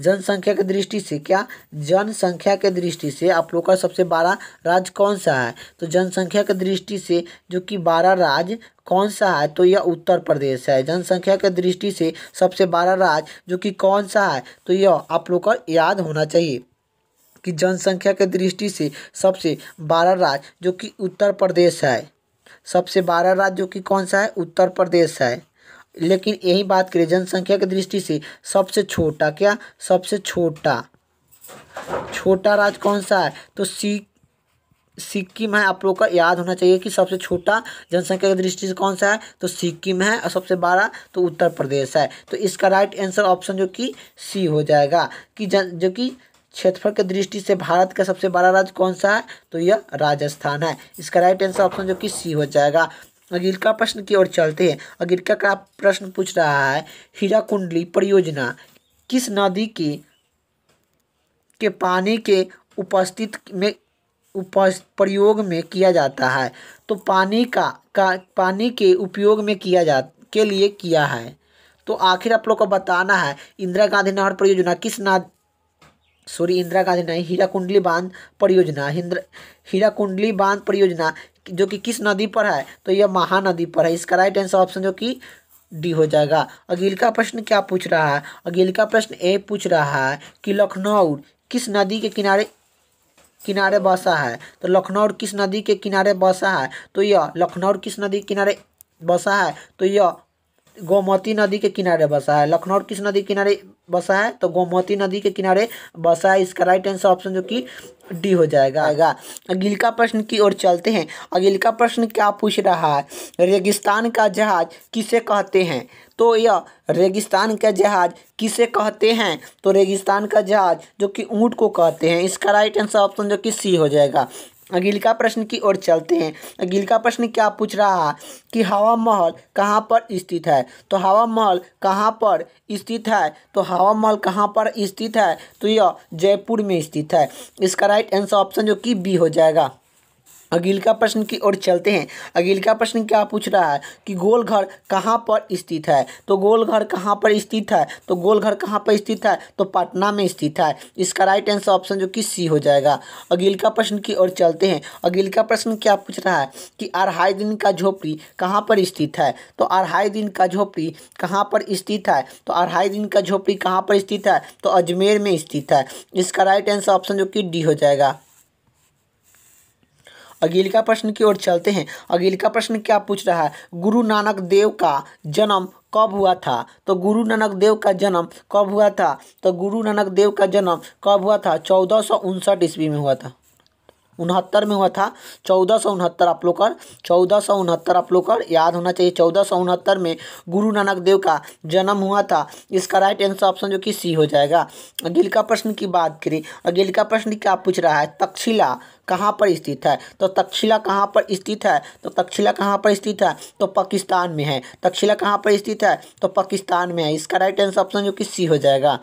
जनसंख्या की दृष्टि से, क्या जनसंख्या के दृष्टि से आप लोग का सबसे बड़ा राज्य कौन सा है? तो जनसंख्या की दृष्टि से जो कि बड़ा राज्य कौन सा है? तो यह उत्तर प्रदेश है। जनसंख्या की दृष्टि से सबसे बड़ा राज्य जो कि कौन सा है? तो यह आप लोग का याद होना चाहिए कि जनसंख्या के दृष्टि से सबसे बड़ा राज्य जो कि उत्तर प्रदेश है। सबसे बड़ा राज्य जो कि कौन सा है? उत्तर प्रदेश है। लेकिन यही बात करें जनसंख्या की दृष्टि से सबसे छोटा, क्या सबसे छोटा छोटा राज्य कौन सा है? तो सिक्किम है। आप लोग का याद होना चाहिए कि सबसे छोटा जनसंख्या की दृष्टि से कौन सा है? तो सिक्किम है। और सबसे बड़ा तो उत्तर प्रदेश है। तो इसका राइट आंसर ऑप्शन जो कि सी हो जाएगा कि जो कि क्षेत्रफल की दृष्टि से भारत का सबसे बड़ा राज्य कौन सा है? तो यह राजस्थान है। इसका राइट आंसर ऑप्शन जो कि सी हो जाएगा। अगले का प्रश्न की ओर चलते हैं। अगले का प्रश्न पूछ रहा है, हीराकुंडली परियोजना किस नदी के पानी के उपस्थित में प्रयोग में किया जाता है? तो पानी के उपयोग में के लिए किया है। तो आखिर आप लोग को बताना है इंदिरा गांधी नहर परियोजना इंदिरा गांधी नहीं, हीराकुंडली बांध परियोजना, हीराकुंडली बांध परियोजना जो कि किस नदी पर है? तो यह महानदी पर है। इसका राइट आंसर ऑप्शन जो कि डी हो जाएगा। अगले का प्रश्न क्या पूछ रहा है? अगले का प्रश्न ए पूछ रहा है कि लखनऊ किस नदी के किनारे बसा है? तो लखनऊ किस नदी के किनारे बसा है? तो यह लखनऊ किस नदी के किनारे बसा है? तो यह गोमती नदी के किनारे बसा है। लखनऊ किस नदी के किनारे बसा है? तो गोमती नदी के किनारे बसा है। इसका राइट आंसर ऑप्शन जो कि डी हो जाएगा। अगले का प्रश्न की ओर चलते हैं। अगले का प्रश्न क्या पूछ रहा है? रेगिस्तान का जहाज किसे कहते हैं? तो यह रेगिस्तान का जहाज किसे कहते हैं? तो रेगिस्तान का जहाज जो कि ऊँट को कहते हैं। इसका राइट आंसर ऑप्शन जो कि सी हो जाएगा। अगले का प्रश्न की ओर चलते हैं। अगले का प्रश्न क्या पूछ रहा है कि हवा महल कहाँ पर स्थित है? तो हवा महल कहाँ पर स्थित है? तो हवा महल कहाँ पर स्थित है? तो यह जयपुर में स्थित है। इसका राइट आंसर ऑप्शन जो कि बी हो जाएगा। अगले का प्रश्न की ओर चलते हैं। अगले का प्रश्न क्या पूछ रहा है कि गोलघर कहाँ पर स्थित है? तो गोलघर कहाँ पर स्थित है? तो गोलघर कहाँ पर स्थित है? तो पटना में स्थित है। इसका राइट आंसर ऑप्शन जो कि सी हो जाएगा। अगले का प्रश्न की ओर चलते हैं। अगले का प्रश्न क्या पूछ रहा है कि अढ़ाई दिन का झोपड़ी कहाँ पर स्थित है? तो अढ़ाई दिन का झोपड़ी कहाँ पर स्थित है? तो अढ़ाई दिन का झोपड़ी कहाँ पर स्थित है? तो अजमेर में स्थित है। इसका राइट आंसर ऑप्शन जो कि डी हो जाएगा। अगले का प्रश्न की ओर चलते हैं। अगले का प्रश्न क्या पूछ रहा है? गुरु नानक देव का जन्म कब हुआ था? तो गुरु नानक देव का जन्म कब हुआ था? तो गुरु नानक देव का जन्म कब हुआ था? 1459 ईस्वी में हुआ था। 69 में हुआ था। 1469 आप लोग कर 1469 आप लोग कर याद होना चाहिए। 1469 में गुरु नानक देव का जन्म हुआ था। इसका राइट आंसर ऑप्शन जो कि सी हो जाएगा। अगले का प्रश्न की बात करें। अगले का प्रश्न क्या पूछ रहा है? तक्षशिला कहाँ पर स्थित है? तो तक्षशिला कहाँ पर स्थित है? तो तक्षशिला कहाँ पर स्थित है? तो पाकिस्तान में है। तक्षशिला कहाँ पर स्थित है? तो पाकिस्तान में है। इसका राइट आंसर ऑप्शन जो कि सी हो जाएगा।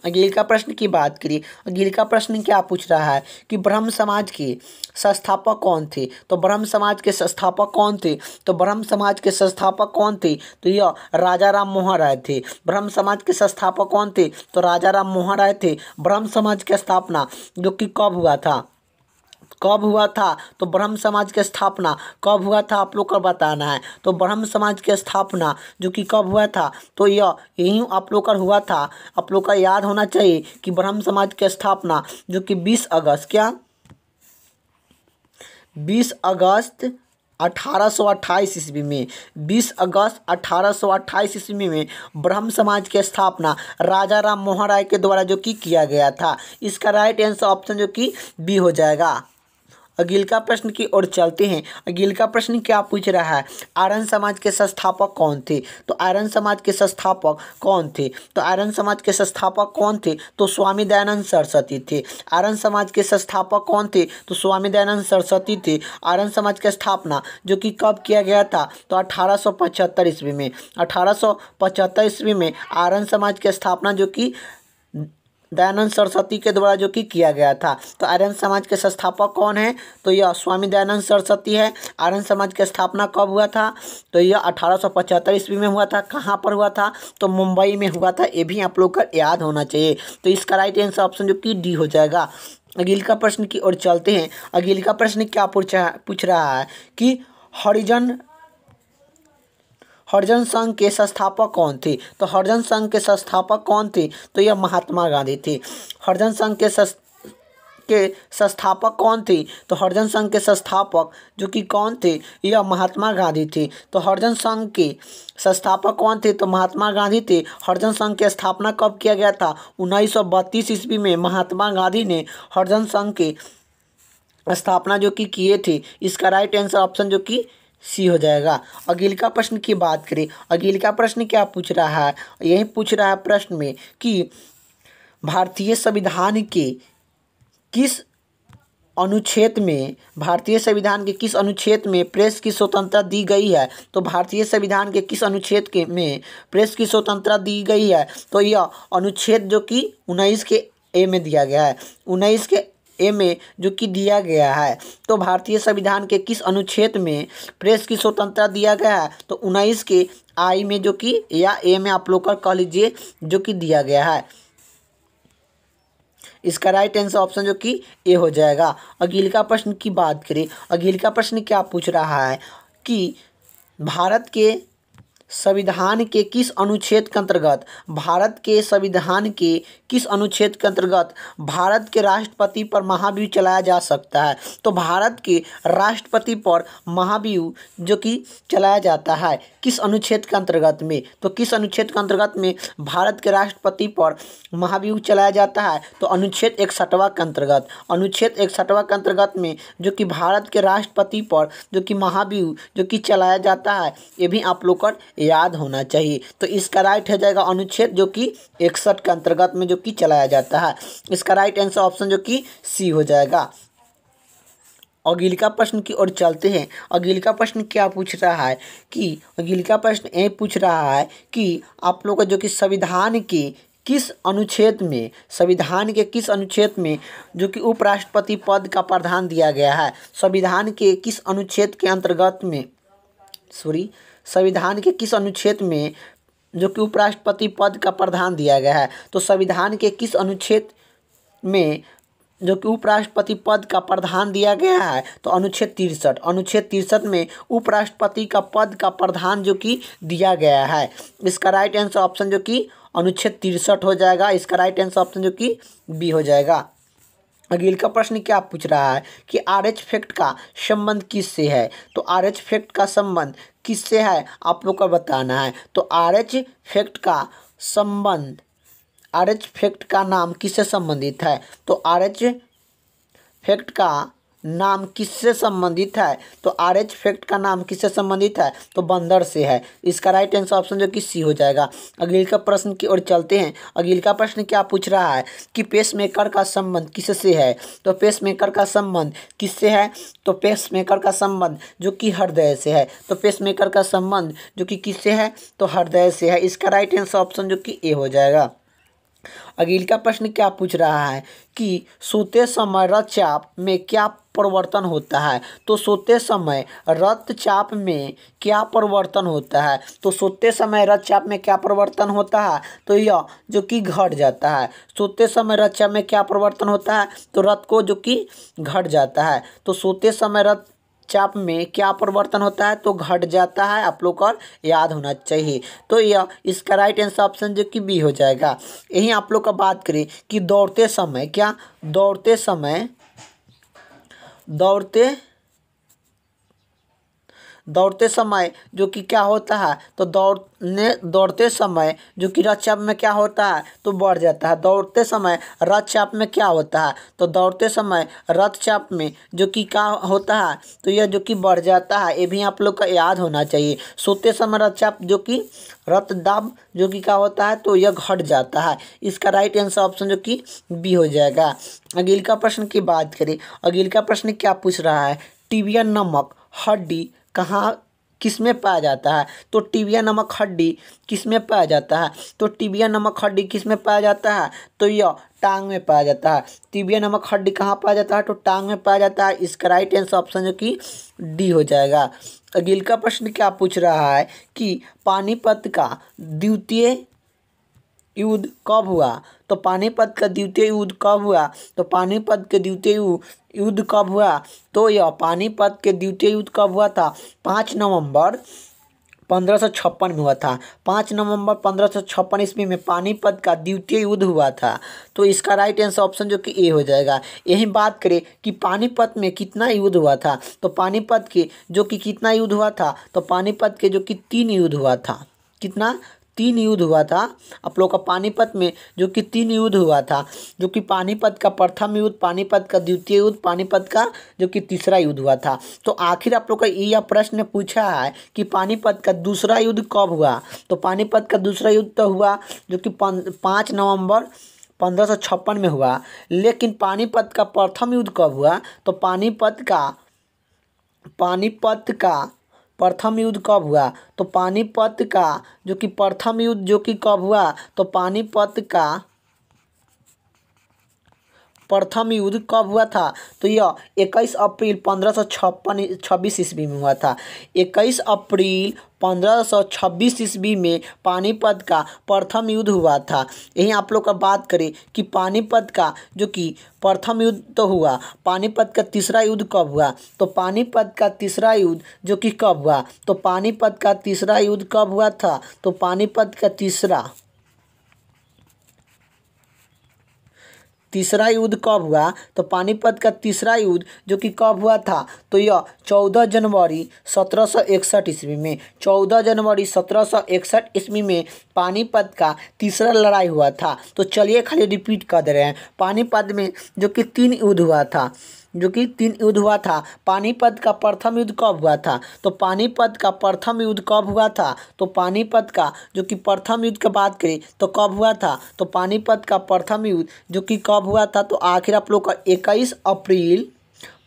अगले का प्रश्न की बात करिए। अगले का प्रश्न क्या पूछ रहा है कि ब्रह्म समाज के संस्थापक कौन थे? तो ब्रह्म समाज के संस्थापक कौन थे? तो ब्रह्म समाज के संस्थापक कौन थे? तो यह राजा राम मोहन राय थे। ब्रह्म समाज के संस्थापक कौन थे? तो राजा राम मोहन राय थे। ब्रह्म समाज की स्थापना जो कि कब हुआ था? कब हुआ था? तो ब्रह्म समाज की स्थापना कब हुआ था आप लोग को बताना है। तो ब्रह्म समाज की स्थापना जो कि कब हुआ था? तो यही आप लोग का हुआ था। आप लोग का याद होना चाहिए कि ब्रह्म समाज की स्थापना जो कि 20 अगस्त 1828 ईस्वी में 20 अगस्त 1828 ईस्वी में ब्रह्म समाज की स्थापना राजा राम मोहन राय के द्वारा जो कि किया गया था। इसका राइट आंसर ऑप्शन जो कि बी हो जाएगा। अगला प्रश्न की ओर चलते हैं। अगला प्रश्न क्या पूछ रहा है, आर्यन समाज के संस्थापक कौन थे? तो आर्यन समाज के संस्थापक कौन थे? तो आर्यन समाज के संस्थापक कौन थे? तो स्वामी दयानंद सरस्वती थे। आर्यन समाज के संस्थापक कौन थे? तो स्वामी दयानंद सरस्वती थे। आर्यन समाज की स्थापना जो कि कब किया गया था? तो 1875 ईस्वी में। 1875 ईस्वी में आर्यन समाज की स्थापना जो कि दयानंद सरस्वती के द्वारा जो कि किया गया था। तो आर्यन समाज के संस्थापक कौन है? तो यह स्वामी दयानंद सरस्वती है। आर्यन समाज की स्थापना कब हुआ था? तो यह 1875 ईस्वी में हुआ था। कहाँ पर हुआ था? तो मुंबई में हुआ था। ये भी आप लोग का याद होना चाहिए। तो इसका राइट आंसर ऑप्शन जो कि डी हो जाएगा। अगला प्रश्न की ओर चलते हैं। अगला प्रश्न क्या पूछ रहा है कि हरिजन संघ के संस्थापक कौन थे? तो हरिजन संघ के संस्थापक कौन थे? तो यह महात्मा गांधी थे। हरिजन संघ के संस्थापक कौन थे? तो हरिजन संघ के संस्थापक जो कि कौन थे? यह महात्मा गांधी थे। तो हरिजन संघ के संस्थापक कौन थे? तो महात्मा गांधी थे। हरिजन संघ की स्थापना कब किया गया था? 1932 ईस्वी में महात्मा गांधी ने हरिजन संघ के स्थापना जो कि किए थे। इसका राइट आंसर ऑप्शन जो कि सी हो जाएगा। अगला प्रश्न की बात करें। अगला प्रश्न क्या पूछ रहा है? यही पूछ रहा है प्रश्न में कि भारतीय संविधान के किस अनुच्छेद में प्रेस की स्वतंत्रता दी गई है? तो भारतीय संविधान के किस अनुच्छेद में प्रेस की स्वतंत्रता दी गई है? तो यह अनुच्छेद जो कि 19 के ए में दिया गया है। 19 के ए में जो कि दिया गया है। तो भारतीय संविधान के किस अनुच्छेद में प्रेस की स्वतंत्रता दिया गया है? तो 19 के आई में जो कि या ए में आप लोग कह लीजिए जो कि दिया गया है। इसका राइट आंसर ऑप्शन जो कि ए हो जाएगा। अगला प्रश्न की बात करें। अगला प्रश्न क्या पूछ रहा है कि भारत के संविधान के किस अनुच्छेद के अंतर्गत भारत के राष्ट्रपति पर महाभियोग चलाया जा सकता है? तो भारत के राष्ट्रपति पर महाभियोग जो कि चलाया जाता है किस अनुच्छेद के अंतर्गत में? तो किस अनुच्छेद के अंतर्गत में भारत के राष्ट्रपति पर महाभियोग चलाया जाता है? तो अनुच्छेद 61वां के अंतर्गत। अनुच्छेद 61वां के अंतर्गत में जो कि भारत के राष्ट्रपति पर जो कि महाभियोग जो कि चलाया जाता है, ये भी आप लोग को याद होना चाहिए। तो इसका राइट हो जाएगा अनुच्छेद जो कि 61 के अंतर्गत में जो कि चलाया जाता है। इसका राइट आंसर ऑप्शन जो कि सी हो जाएगा। अगला प्रश्न की ओर चलते हैं। अगला प्रश्न क्या पूछ रहा है कि अगला प्रश्न ये पूछ रहा है कि आप लोग का जो कि संविधान के किस अनुच्छेद में जो कि उपराष्ट्रपति पद का प्रावधान दिया गया है? संविधान के किस अनुच्छेद के अंतर्गत में संविधान के किस अनुच्छेद में जो कि उपराष्ट्रपति पद का प्रावधान दिया गया है? तो संविधान के किस अनुच्छेद में जो कि उपराष्ट्रपति पद का प्रावधान दिया गया है? तो अनुच्छेद 63। अनुच्छेद 63 में उपराष्ट्रपति का पद का प्रावधान जो कि दिया गया है। इसका राइट आंसर ऑप्शन जो कि अनुच्छेद 63 हो जाएगा। इसका राइट आंसर ऑप्शन जो कि बी हो जाएगा। अगला प्रश्न क्या पूछ रहा है कि RH फैक्ट का संबंध किससे है? तो RH फैक्ट का संबंध किससे है आप लोग को बताना है। तो RH फैक्ट का नाम किससे संबंधित है? तो RH फैक्ट का नाम किससे संबंधित है? तो RH फैक्ट का नाम किससे संबंधित है? तो बंदर से है। इसका राइट आंसर ऑप्शन जो कि सी हो जाएगा। अगले प्रश्न की ओर चलते हैं। अगला प्रश्न क्या पूछ रहा है कि पेसमेकर का संबंध किससे है? तो पेसमेकर का संबंध किससे है? तो पेसमेकर का संबंध जो कि हृदय से है। तो पेसमेकर का संबंध जो कि किससे है? तो हृदय से है। इसका राइट आंसर ऑप्शन जो कि ए हो जाएगा। अगला प्रश्न क्या पूछ रहा है कि सोते समय रक्तचाप में क्या परिवर्तन होता है? तो सोते समय रक्तचाप में क्या परिवर्तन होता है? तो सोते समय रक्तचाप में क्या परिवर्तन होता है? तो यह जो कि घट जाता है। सोते समय रक्तचाप में क्या परिवर्तन होता है? तो रक्त को जो कि घट जाता है। तो सोते समय रक्तचाप में क्या परिवर्तन होता है? तो घट जाता है। आप लोग को याद होना चाहिए। तो यह इसका राइट आंसर ऑप्शन जो कि बी हो जाएगा। यही आप लोग का बात करें कि दौड़ते दौड़ते समय जो कि क्या होता है, तो दौड़ते समय जो कि रक्तचाप में क्या होता है, तो बढ़ जाता है। दौड़ते समय रक्तचाप में क्या होता है, तो दौड़ते समय रक्तचाप में जो कि क्या होता है, तो यह जो कि बढ़ जाता है। ये भी आप लोग का याद होना चाहिए। सोते समय रक्तचाप जो कि रक्त दाब जो कि क्या होता है, तो यह घट जाता है। इसका राइट आंसर ऑप्शन जो कि बी हो जाएगा। अगले का प्रश्न की बात करें, अगले का प्रश्न क्या पूछ रहा है, टिबिया नामक हड्डी कहाँ किसमें पाया जाता है, तो टिबिया नामक हड्डी किसमें पाया जाता है, तो टिबिया नामक हड्डी किसमें पाया जाता है, तो यह टांग में पाया जाता है। टिबिया नामक हड्डी कहाँ पाया जाता है, तो टांग में पाया जाता है। इसका राइट आंसर ऑप्शन जो कि डी हो जाएगा। अगले का प्रश्न क्या पूछ रहा है कि पानीपत का द्वितीय युद्ध कब हुआ, तो पानीपत का द्वितीय युद्ध कब हुआ, तो पानीपत के द्वितीय युद्ध कब हुआ, तो यह पानीपत के द्वितीय युद्ध कब हुआ था, 5 नवंबर 1556 में हुआ था। 5 नवंबर 1556 ईस्वी में पानीपत का द्वितीय युद्ध हुआ था। तो इसका राइट आंसर ऑप्शन जो कि ए हो जाएगा। यही बात करें कि पानीपत में कितना युद्ध हुआ था, तो पानीपत के जो कि कितना युद्ध हुआ था, तो पानीपत के जो कि 3 युद्ध हुआ था। कितना, 3 युद्ध हुआ था आप लोग का पानीपत में, जो कि 3 युद्ध हुआ था। जो कि पानीपत का प्रथम युद्ध, पानीपत का द्वितीय युद्ध, पानीपत का जो कि तीसरा युद्ध हुआ था। तो आखिर आप लोग का यह प्रश्न पूछा है कि पानीपत का दूसरा युद्ध कब हुआ, तो पानीपत का दूसरा युद्ध तो हुआ जो कि 5 नवंबर 1556 में हुआ। लेकिन पानीपत का प्रथम युद्ध कब हुआ, तो पानीपत का प्रथम युद्ध कब हुआ, तो पानीपत का जो कि प्रथम युद्ध जो कि कब हुआ, तो पानीपत का प्रथम युद्ध कब हुआ था, तो यह 21 अप्रैल 1526 ईस्वी में हुआ था। 21 अप्रैल 1526 ईस्वी में पानीपत का प्रथम युद्ध हुआ था। यही आप लोग का बात करें कि पानीपत का जो कि प्रथम युद्ध तो हुआ, पानीपत का तीसरा युद्ध कब हुआ, तो पानीपत का तीसरा युद्ध जो कि कब हुआ, तो पानीपत का तीसरा युद्ध कब हुआ था, तो पानीपत का तीसरा युद्ध कब हुआ, तो पानीपत का तीसरा युद्ध जो कि कब हुआ था, तो यह 14 जनवरी 1761 ईस्वी में। 14 जनवरी 1761 ईस्वी में पानीपत का तीसरा लड़ाई हुआ था। तो चलिए खाली रिपीट कर दे रहे हैं। पानीपत में जो कि 3 युद्ध हुआ था, जो कि 3 युद्ध हुआ था। पानीपत का प्रथम युद्ध कब हुआ था, तो पानीपत का प्रथम युद्ध कब हुआ था, तो पानीपत का जो कि प्रथम युद्ध की बात करें तो कब हुआ था, तो पानीपत का प्रथम युद्ध जो कि कब हुआ था, तो आखिर आप लोग का 21 अप्रैल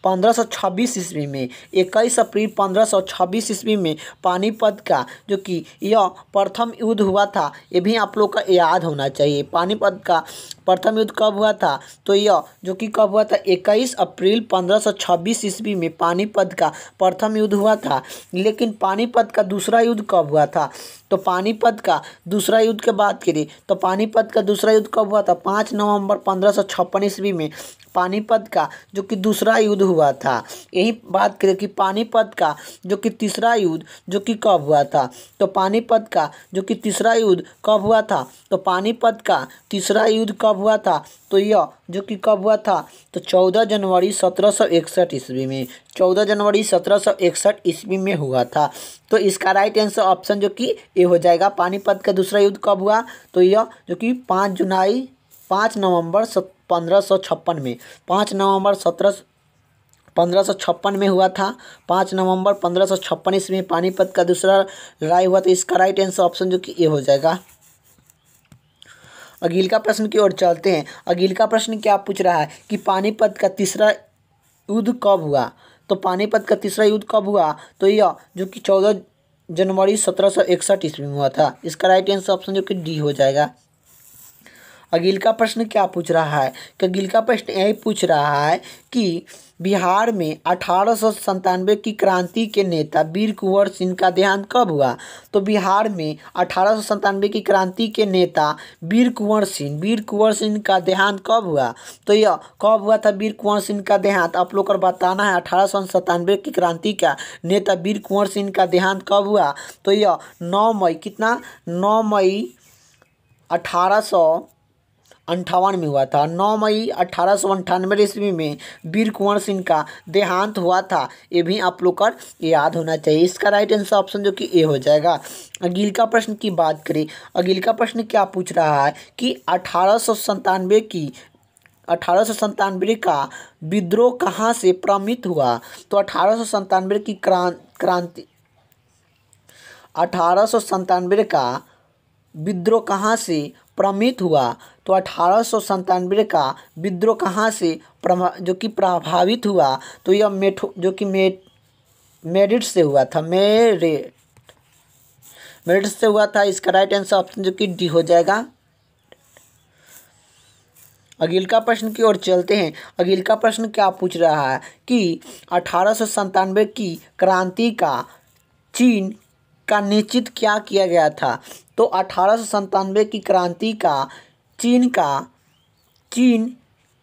1526 ईस्वी में, 21 अप्रैल 1526 ईस्वी में पानीपत का जो कि यह प्रथम युद्ध हुआ था। ये भी आप लोग का याद होना चाहिए। पानीपत का प्रथम युद्ध कब हुआ था, तो यह जो कि कब हुआ था, 21 अप्रैल 1526 ईस्वी में पानीपत का प्रथम युद्ध हुआ था। लेकिन पानीपत का दूसरा युद्ध कब हुआ था, तो पानीपत का दूसरा युद्ध की बात करें तो पानीपत का दूसरा युद्ध कब हुआ था, 5 नवंबर 1556 ईस्वी में पानीपत का जो कि दूसरा युद्ध हुआ था। यही बात करें कि पानीपत का जो कि तीसरा युद्ध जो कि कब हुआ था, तो पानीपत का जो कि तीसरा युद्ध कब हुआ था, तो पानीपत का तीसरा युद्ध कब हुआ था, तो यह जो कि कब हुआ था, तो 14 जनवरी 1761 ईस्वी में। 14 जनवरी 1761 ईस्वी में हुआ था। तो इसका राइट आंसर ऑप्शन जो कि ए हो जाएगा। पानीपत का दूसरा युद्ध कब हुआ, तो यह जो कि 5 नवंबर 1556 में, 5 नवंबर 1556 में हुआ था। 5 नवंबर 1556 ईस्वी में पानीपत का दूसरा लड़ाई हुआ। तो इसका राइट आंसर ऑप्शन जो कि ए हो जाएगा। अगले का प्रश्न की ओर चलते हैं। अगले का प्रश्न क्या पूछ रहा है कि पानीपत का तीसरा युद्ध कब हुआ, तो पानीपत का तीसरा युद्ध कब हुआ, तो यह जो कि 14 जनवरी 1761 ईस्वी में हुआ था। इसका राइट आंसर ऑप्शन जो कि डी हो जाएगा। अगले का प्रश्न क्या पूछ रहा है कि अगले का प्रश्न यही पूछ रहा है कि बिहार में 1897 की क्रांति के नेता वीर कुंवर सिंह का देहांत कब हुआ, तो बिहार में 1897 की क्रांति के नेता वीर कुंवर सिंह का देहांत कब हुआ, तो यह कब हुआ था वीर कुंवर सिंह का देहांत आप लोग को बताना है। 1897 की क्रांति का नेता वीर कुंवर सिंह का देहांत कब हुआ, तो यह 9 मई 1800 58 में हुआ था। 9 मई 1898 ईस्वी में वीर कुंवर सिंह का देहांत हुआ था। ये भी आप लोग का याद होना चाहिए। इसका राइट आंसर ऑप्शन जो कि ए हो जाएगा। अगले का प्रश्न की बात करें, अगले का प्रश्न क्या पूछ रहा है कि 1897 का विद्रोह कहाँ से प्रमित हुआ। तो 1897 की क्रांति 1897 का विद्रोह कहाँ से प्रमित हुआ। तो 1897 का विद्रोह कहाँ से जो कि प्रभावित हुआ। तो यह मेरठ से हुआ था। मेरठ से हुआ था। इसका राइट आंसर ऑप्शन जो कि डी हो जाएगा। अगले का प्रश्न की ओर चलते हैं। अगले का प्रश्न क्या पूछ रहा है कि 1897 की क्रांति का चीन का निश्चित क्या किया गया था। तो 1897 की क्रांति का चीन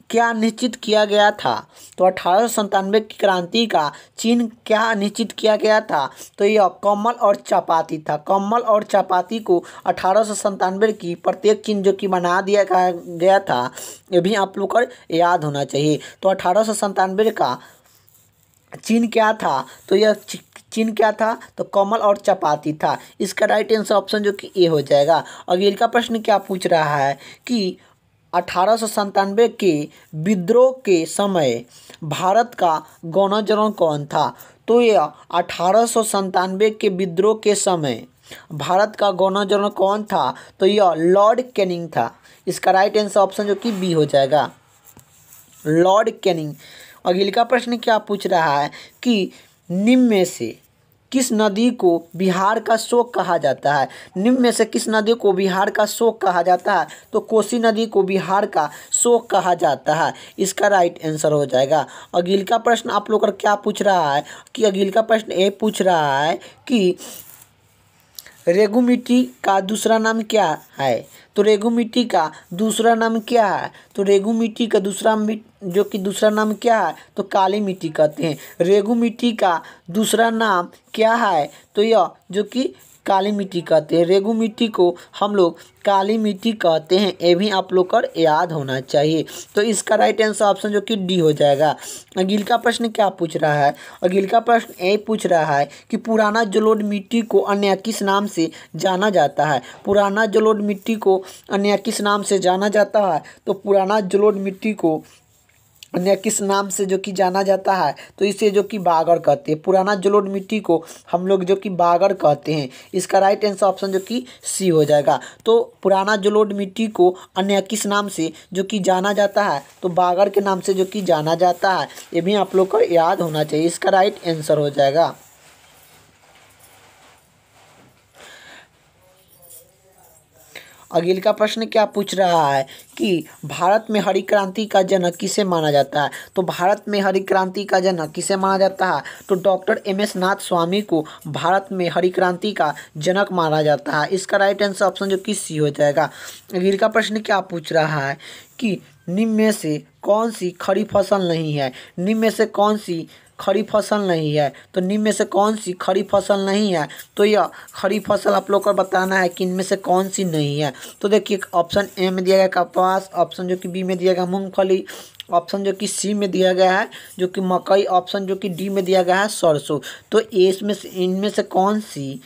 क्या निश्चित किया गया था। तो 1897 की क्रांति का चीन क्या निश्चित किया गया था। तो यह कमल और चपाती था। कमल और चपाती को 1897 की प्रत्येक चिन्ह जो कि बना दिया गया था। ये भी आप लोग को याद होना चाहिए। तो 1897 का चीन क्या था। तो यह चीन क्या था। तो कमल और चपाती था। इसका राइट आंसर ऑप्शन जो कि ए हो जाएगा। अगले का प्रश्न क्या पूछ रहा है कि 1897 के विद्रोह के समय भारत का गवर्नर जनरल कौन था। तो यह 1897 के विद्रोह के समय भारत का गवर्नर जनरल कौन था। तो यह लॉर्ड कैनिंग था। इसका राइट आंसर ऑप्शन जो कि बी हो जाएगा, लॉर्ड कैनिंग। अगले का प्रश्न क्या पूछ रहा है कि निम्न में से किस नदी को बिहार का शोक कहा जाता है। निम्न में से किस नदी को बिहार का शोक कहा जाता है। तो कोसी नदी को बिहार का शोक कहा जाता है। इसका राइट आंसर हो जाएगा। अगले का प्रश्न आप लोग का क्या पूछ रहा है कि अगले का प्रश्न ये पूछ रहा है कि रेगू मिट्टी का दूसरा नाम क्या है। तो रेगू मिट्टी का दूसरा नाम क्या है। तो रेगू मिट्टी का दूसरा नाम क्या है। तो काली मिट्टी कहते हैं। रेगू मिट्टी का दूसरा नाम क्या है। तो यह जो कि काली मिट्टी कहते हैं। रेगू मिट्टी को हम लोग काली मिट्टी कहते हैं। ये भी आप लोग को याद होना चाहिए। तो इसका राइट आंसर ऑप्शन जो कि डी हो जाएगा। अगले का प्रश्न क्या पूछ रहा है। अगले का प्रश्न ये पूछ रहा है कि पुराना जलोढ़ मिट्टी को अन्य किस नाम से जाना जाता है। पुराना जलोढ़ मिट्टी को अन्य किस नाम से जाना जाता है। तो पुराना जलोढ़ मिट्टी को अन्य किस नाम से जो कि जाना जाता है। तो इसे जो कि बागर कहते हैं। पुराना जलोढ़ मिट्टी को हम लोग जो कि बागर कहते हैं। इसका राइट आंसर ऑप्शन जो कि सी हो जाएगा। तो पुराना जलोढ़ मिट्टी को अन्य किस नाम से जो कि जाना जाता है। तो बागर के नाम से जो कि जाना जाता है। ये भी आप लोग को याद होना चाहिए। इसका राइट आंसर हो जाएगा। अगले का प्रश्न क्या पूछ रहा है कि भारत में हरी क्रांति का जनक किसे माना जाता है। तो भारत में हरी क्रांति का जनक किसे माना जाता है। तो डॉक्टर एम.एस. नाथ स्वामी को भारत में हरी क्रांति का जनक माना जाता है। इसका राइट आंसर ऑप्शन जो कि सी हो जाएगा। अगले का प्रश्न क्या पूछ रहा है कि निम्न में से कौन सी खड़ी फसल नहीं है। निम्न में से कौन सी खड़ी फसल नहीं है। तो निम्न में से कौन सी खड़ी फसल नहीं है। तो यह खड़ी फसल आप लोग को बताना है कि इनमें से कौन सी नहीं है। तो देखिए ऑप्शन ए में दिया गया कपास, ऑप्शन जो कि बी में दिया गया मूंगफली, ऑप्शन जो कि सी में दिया गया है जो कि मकई, ऑप्शन जो कि डी में दिया गया है सरसों। तो इसमें से इनमें से कौन सी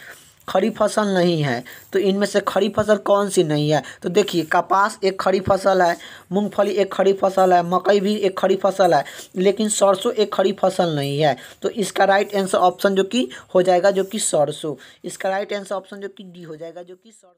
खड़ी फसल नहीं है। तो इनमें से खड़ी फसल कौन सी नहीं है। तो देखिए कपास एक खड़ी फसल है, मूंगफली एक खड़ी फसल है, मकई भी एक खड़ी फसल है, लेकिन सरसों एक खड़ी फसल नहीं है। तो इसका राइट आंसर ऑप्शन जो कि हो जाएगा जो कि सरसों। इसका राइट आंसर ऑप्शन जो कि डी हो जाएगा जो कि सरसों।